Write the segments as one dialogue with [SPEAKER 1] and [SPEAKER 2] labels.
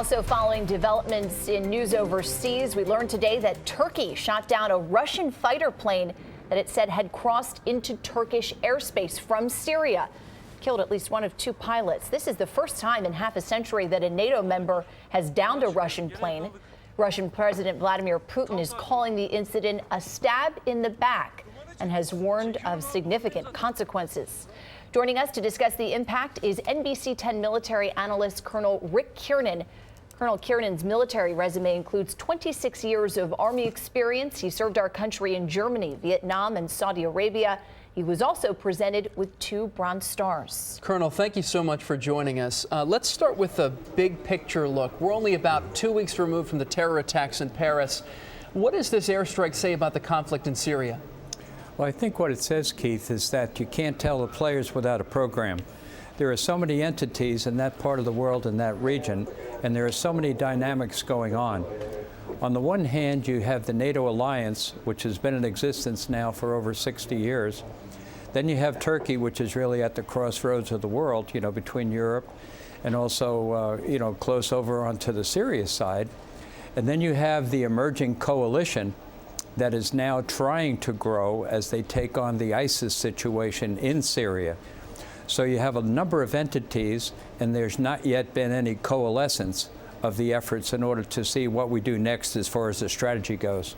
[SPEAKER 1] Also following developments in news overseas, we learned today that Turkey shot down a Russian fighter plane that it said had crossed into Turkish airspace from Syria. Killed at least one of two pilots. This is the first time in half a century that a NATO member has downed a Russian plane. Russian President Vladimir Putin is calling the incident a stab in the back and has warned of significant consequences. Joining us to discuss the impact is NBC 10 military analyst Colonel Rick Kiernan. Colonel Kiernan's military resume includes 26 years of Army experience. He served our country in Germany, Vietnam, and Saudi Arabia. He was also presented with 2 Bronze Stars.
[SPEAKER 2] Colonel, thank you so much for joining us. Let's start with a big picture look. We're only about 2 weeks removed from the terror attacks in Paris. What does this airstrike say about the conflict in Syria?
[SPEAKER 3] Well, I think what it says, Keith, is that you can't tell the players without a program. There are so many entities in that part of the world, in that region, and there are so many dynamics going on. On the one hand, you have the NATO alliance, which has been in existence now for over 60 years. Then you have Turkey, which is really at the crossroads of the world, between Europe and also, close over onto the Syria side. And then you have the emerging coalition that is now trying to grow as they take on the ISIS situation in Syria. So you have a number of entities, and there's not yet been any coalescence of the efforts in order to see what we do next as far as the strategy goes.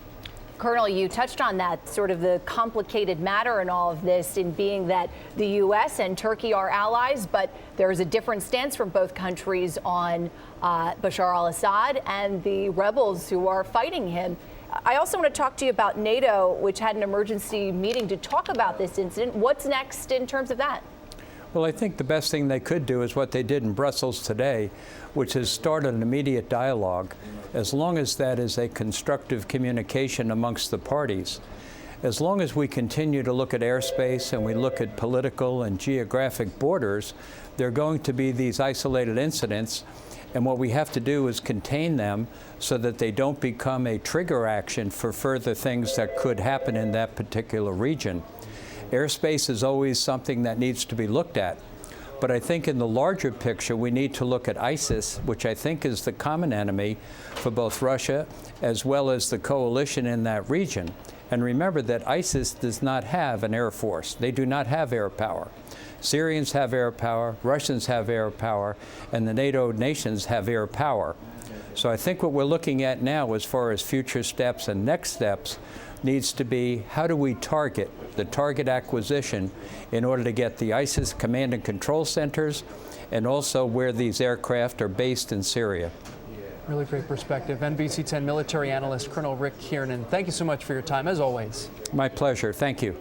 [SPEAKER 1] Colonel, you touched on that, sort of the complicated matter in all of this, in being that the U.S. and Turkey are allies, but there's a different stance from both countries on Bashar al-Assad and the rebels who are fighting him. I also want to talk to you about NATO, which had an emergency meeting to talk about this incident. What's next in terms of that?
[SPEAKER 3] Well, I think the best thing they could do is what they did in Brussels today, which is start an immediate dialogue, as long as that is a constructive communication amongst the parties. As long as we continue to look at airspace and we look at political and geographic borders, there are going to be these isolated incidents, and what we have to do is contain them so that they don't become a trigger action for further things that could happen in that particular region. Airspace is always something that needs to be looked at. But I think in the larger picture, we need to look at ISIS, which I think is the common enemy for both Russia as well as the coalition in that region. And remember that ISIS does not have an air force. They do not have air power. Syrians have air power, Russians have air power, and the NATO nations have air power. So I think what we're looking at now as far as future steps and next steps needs to be, how do we target the target acquisition in order to get the ISIS command and control centers and also where these aircraft are based in Syria.
[SPEAKER 2] Really great perspective. NBC 10 military analyst Colonel Rick Kiernan, thank you so much for your time, as always.
[SPEAKER 3] My pleasure. Thank you.